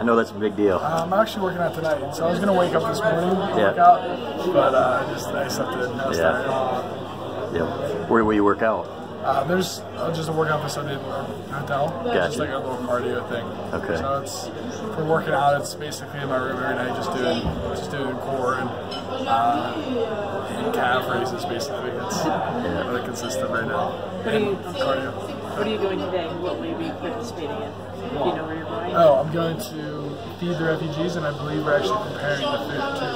I know that's a big deal. I'm actually working out tonight, so I was gonna wake up this morning and work out, but I slept in. Yeah. Where will you work out? There's just a workout facility at the hotel. Gotcha. Just like a little cardio thing. Okay. So it's for working out. It's basically in my room every night, just doing core and calf raises. Basically, it's what it consists of right now. Cardio. What are you doing today? What will you be participating in? Do you know where you're going? Oh, I'm going to feed the refugees, and I believe we're actually preparing the food too,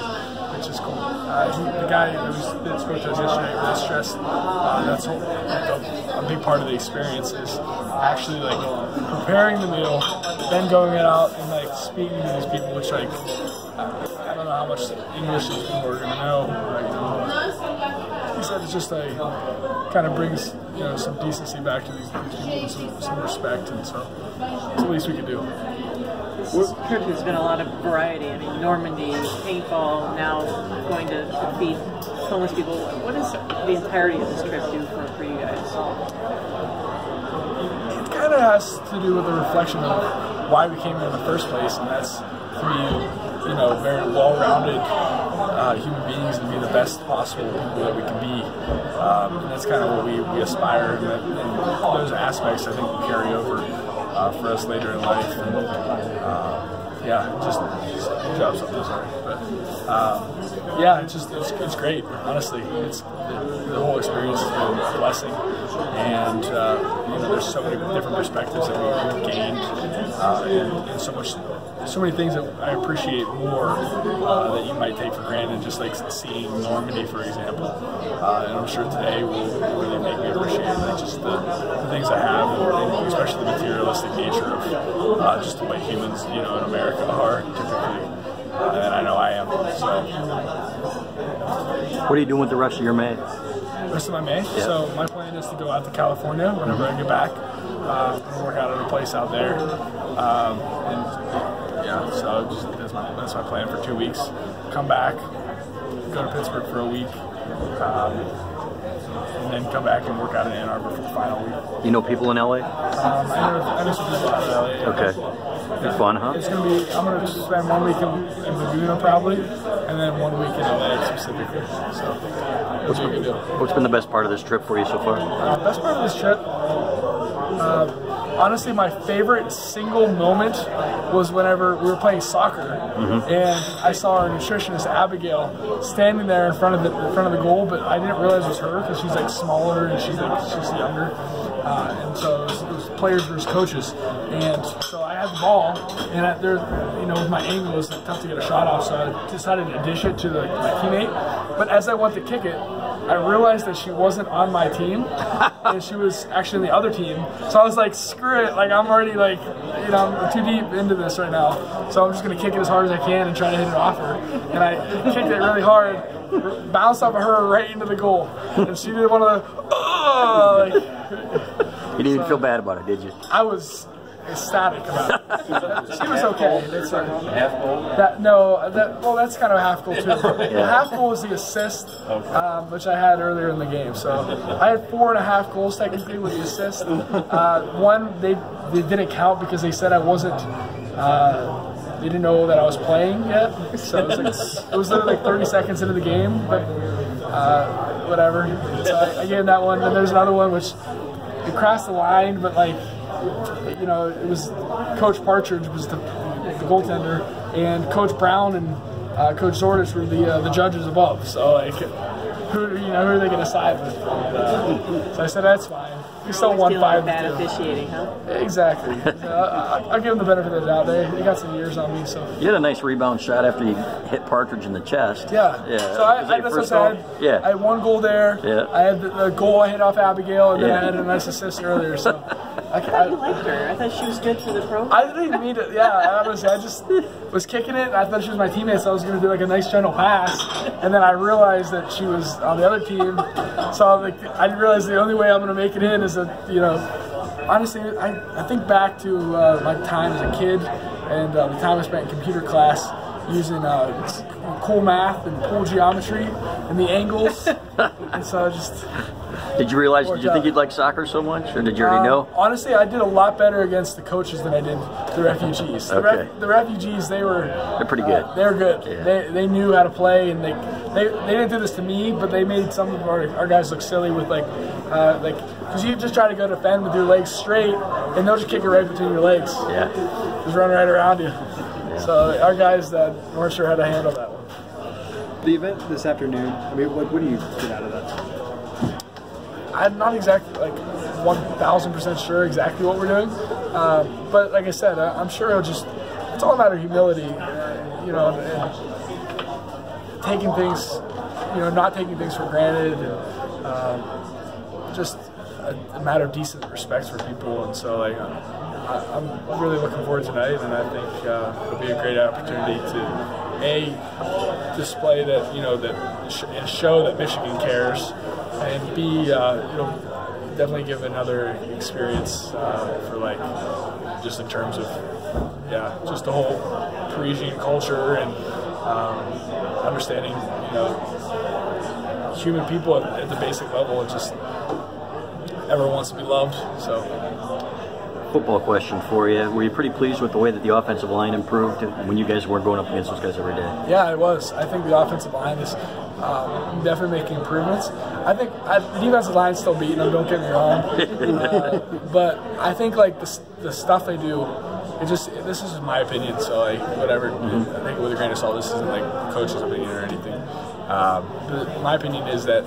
which is cool. The guy that spoke to us yesterday really stressed that's a big part of the experience is actually like preparing the meal, then going out and like speaking to these people, which like I don't know how much English these people are gonna know. He said it's just like kind of brings some decency back to these people, and some respect, and so it's the least we can do. This trip has been a lot of variety. I mean, Normandy, paintball, now going to feed homeless people. What does the entirety of this trip do for you guys? It kind of has to do with the reflection of why we came here in the first place, and that's to be, very well-rounded human beings and be the best possible people that we can be. And that's kind of what we aspire, and those aspects I think will carry over for us later in life. And, just job something, sorry. But it's great. Honestly, the whole experience has been a blessing, and there's so many different perspectives that we've gained, and so many things that I appreciate more that you might take for granted, just like seeing Normandy, for example. And I'm sure today will really make me appreciate just the things I have, and especially the materialistic nature of just the way humans, in America are typically. And I know I am. So. What are you doing with the rest of your May? Rest of my May? Yeah. So my plan is to go out to California whenever I get back and work out at a place out there. So that's my plan for 2 weeks. Come back, go to Pittsburgh for a week, and then come back and work out in Ann Arbor for the final week. You know people in LA? I know some people out in LA. Okay. It's fun, huh? It's gonna be. I'm gonna spend 1 week in Laguna probably, and then 1 week in LA specifically. So what's been the best part of this trip for you so far? Best part of this trip, honestly, my favorite single moment was whenever we were playing soccer, and I saw our nutritionist Abigail standing there in front of the goal, but I didn't realize it was her because she's like smaller and she's younger, and so it was players versus coaches, and so I had the ball, and with my angle it was tough to get a shot off, so I decided to dish it to my teammate. But as I went to kick it, I realized that she wasn't on my team, and she was actually on the other team. So I was like, screw it, like I'm already like, I'm too deep into this right now. So I'm just gonna kick it as hard as I can and try to hit it off her. And I kicked it really hard, bounced off of her right into the goal. And she did one of the, You didn't even feel bad about it, did you? I was ecstatic about it. She was okay. Half goal? That's kind of a half goal too. The half goal was the assist, which I had earlier in the game. So I had 4.5 goals technically with the assist. One they didn't count because they said I wasn't. They didn't know that I was playing yet. So it was literally like 30 seconds into the game, but whatever. So I gave that one. And there's another one which it crossed the line, but like. It was Coach Partridge was the goaltender, and Coach Brown and Coach Zordich were the judges above. So like, who are they going to side with? So I said that's fine. We still won 5-2. Bad officiating, huh? Exactly. I'll give them the benefit of the doubt. They got some years on me, so. You had a nice rebound shot after you hit Partridge in the chest. Yeah. Yeah. So that's what I had. Yeah. I had 1 goal there. Yeah. I had the goal I hit off Abigail, and then I had a nice assist earlier. So. I thought you liked her. I thought she was good for the pro. I didn't even mean to. Yeah, honestly, I just was kicking it. And I thought she was my teammate, so I was going to do like a nice gentle pass. And then I realized that she was on the other team. So I realized the only way I'm going to make it in is that, honestly, I think back to my time as a kid and the time I spent in computer class using cool math and pool geometry and the angles, and so I just. Did you realize? Did you think you'd like soccer so much, or did you already know? Honestly, I did a lot better against the coaches than I did the refugees. The refugees, they're pretty good. They were good. Yeah. They knew how to play, and they didn't do this to me, but they made some of our guys look silly with because you just try to go defend with your legs straight, and they'll just kick it right between your legs. Yeah. Just run right around you. Yeah. So our guys weren't sure how to handle that one. The event this afternoon, I mean, what do you get out of that? I'm not exactly 1,000% sure exactly what we're doing, but like I said, I'm sure it's all a matter of humility, and taking things, not taking things for granted, and just a matter of decent respect for people. And so I'm really looking forward to tonight, and I think it'll be a great opportunity to display that, and show that Michigan cares, and B, definitely give another experience for just in terms of just the whole Parisian culture and understanding human people at the basic level, and just everyone wants to be loved. So. Football question for you. Were you pretty pleased with the way that the offensive line improved when you guys weren't going up against those guys every day? Yeah, I was. I think the offensive line is definitely making improvements. I think the defensive line's still beating them, don't get me wrong. But I think the stuff they do, this is my opinion, so whatever, I think with a grain of salt, this isn't the coach's opinion or anything. But my opinion is that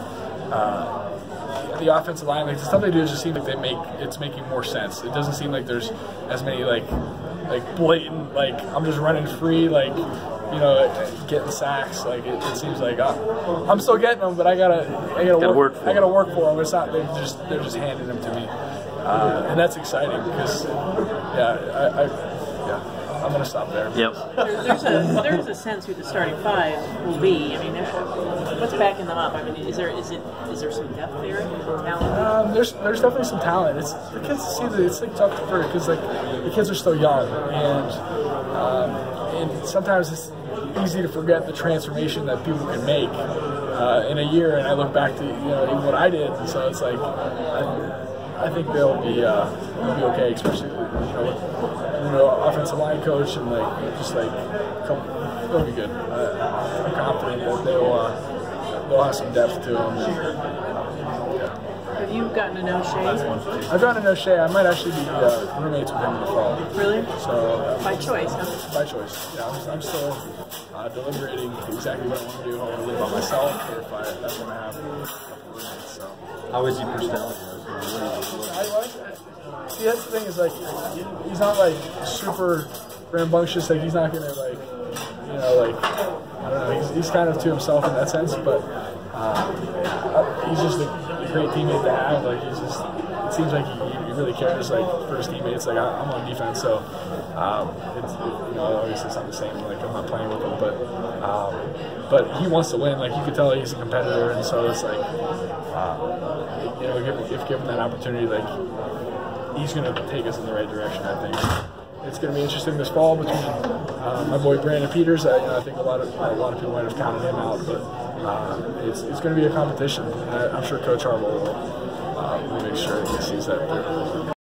the offensive line, the stuff they do just seems like it's making more sense. It doesn't seem like there's as many blatant I'm just running free getting sacks. It seems like I'm still getting them, but I gotta work for them. It's not they're just handing them to me, and that's exciting because I'm going to stop there. Yep. There's a sense who the starting five will be. I mean, what's backing them up? I mean, is there some depth there, talent? There's definitely some talent. The kids see that it's tough for because the kids are still young, and sometimes it's easy to forget the transformation that people can make in a year. And I look back to even what I did, and so it's I think they'll be okay, especially offensive line coach, and they'll be good. I'm confident that they'll have some depth to them. Have you gotten to know Shea? I've gotten to know Shea. I might actually be roommates with him in the fall. Really? So by choice, huh? By choice. Yeah, I'm still deliberating exactly what I want to do. If I want to live by myself, or if I want to have roommates. So. How is he personality? See, that's the thing is he's not super rambunctious. He's not gonna I don't know. He's kind of to himself in that sense, but he's just a great teammate to have. It seems like he really cares for his teammates. I'm on defense, so it's obviously it's not the same. I'm not playing with him, but he wants to win. You could tell he's a competitor, and so it's if given that opportunity, he's going to take us in the right direction. I think it's going to be interesting this fall between my boy Brandon Peters. I think a lot of people might have counted him out, but it's going to be a competition. I'm sure Coach Harbaugh will make sure he sees that.